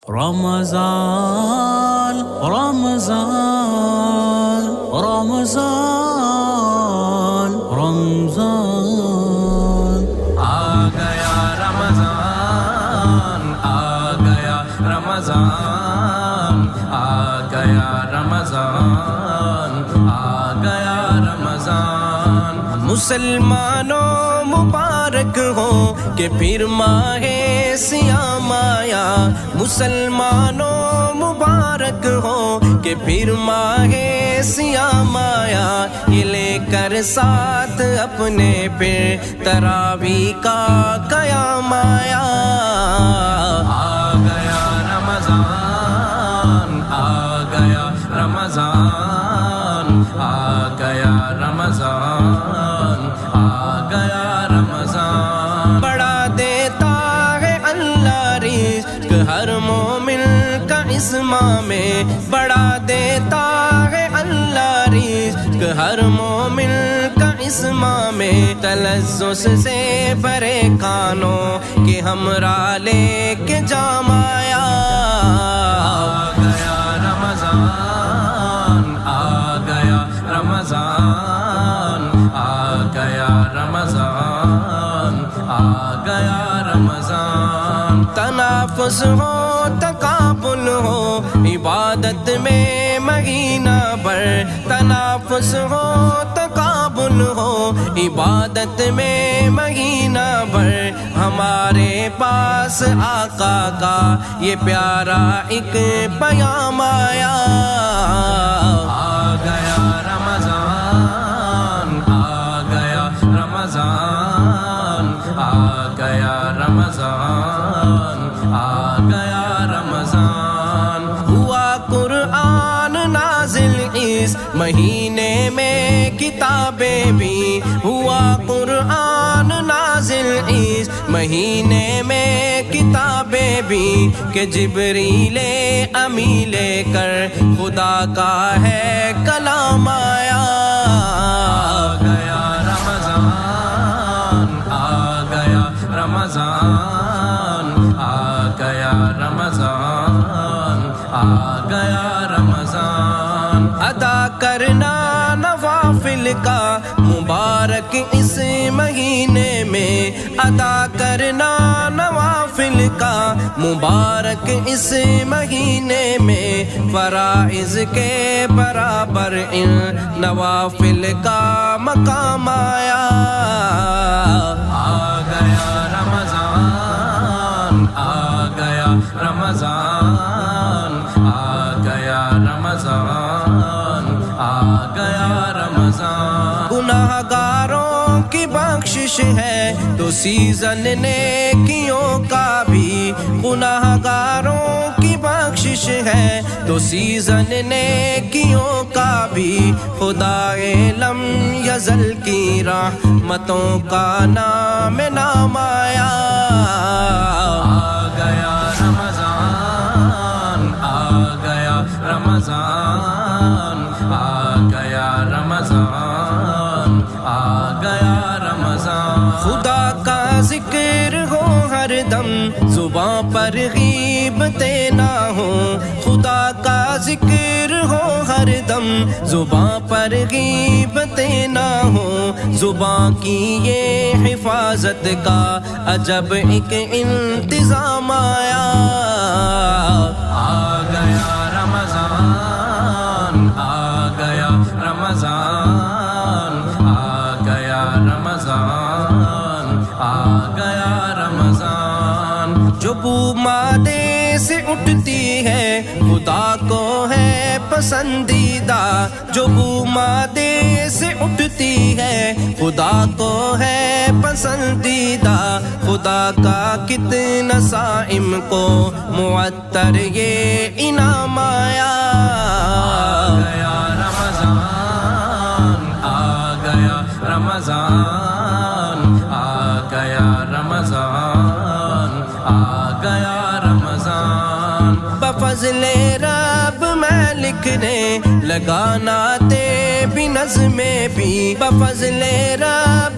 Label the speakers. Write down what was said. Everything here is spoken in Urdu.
Speaker 1: رمضان رمضان رمضان رمضان
Speaker 2: آ گیا رمضان، آ گیا رمضان، آ گیا رمضان، آ گیا رمضان۔ مسلمانوں مبارک ہو کہ پھر ماہ صیام آیا، مسلمانوں مبارک ہو کہ پھر ماہ صیام آیا، یہ لے کر ساتھ اپنے پھر تراویح کا قیام آیا۔ آ گیا رمضان، آ گیا رمضان، آ گیا رمضان، آ گیا رمضان۔ بڑا دیتا ہے اللہ رزق ہر مومن کا اس ماہ میں، بڑا دیتا ہے اللہ رزق ہر مومن کا اس ماہ میں، تلذذ سے بھرے کانوں کہ ہمراہ لے کے جام آیا۔ آ گیا رمضان، آ گیا رمضان، آ گیا رمضان، آ گیا رمضان۔ تنافس ہو تقابل ہو عبادت میں مہینہ بھر، تنافس ہو تقابل ہو عبادت میں مہینہ بھر، ہمارے پاس آقا کا یہ پیارا ایک پیام آیا۔ آ گیا رمضان، آ گیا رمضان، آ گیا رمضان، آ گیا رمضان۔ ہوا قرآن نازل اس مہینے میں کتابیں بھی، ہوا قرآن نازل اس مہینے میں کتابیں بھی، کہ جبریل امی لے کر خدا کا ہے کلام آیا۔ آ گیا رمضان، آ گیا رمضان، آ گیا رمضان، آ گیا رمضان۔ ادا کرنا نوافل کا مبارک اس مہینے میں، ادا کرنا نوافل کا مبارک اس مہینے میں، فرائض کے برابر ان نوافل کا مقام آیا۔ آ گیا رمضان، آ گیا رمضان، آ گیا رمضان، آ گیا رمضان۔ گناہ گاروں کی بخشش ہے تو سیزن نیکیوں کا بھی، گناہ گاروں کی بخشش ہے تو سیزن نیکیوں کا بھی، خدائے لم یزل کی رحمتوں کا نام نام آیا۔ آ گیا رمضان، آ گیا رمضان، آ گیا رمضان، آ گیا رمضان۔ خدا کا ذکر ہو ہر دم زباں پر غیبتیں نہ ہو، خدا کا ذکر ہو ہر دم زباں پر غیبتیں نہ ہو، زباں کی یہ حفاظت کا عجب ایک انتظام آیا۔ آ گیا رمضان، آ گیا رمضان، آ گیا رمضان، آ گیا رمضان۔ جو بو مادے سے اٹھتی ہے خدا کو ہے پسندیدہ، جو بو مادے سے اٹھتی ہے خدا کو ہے پسندیدہ، خدا کا کتنا صائم کو معطر یہ انعام آیا۔ آ گیا رمضان، آ گیا رمضان، آ گیا رمضان، آ گیا رمضان۔ بفضل رب میں لکھنے لگانا تے بھی نظمیں بھی، بفضل رب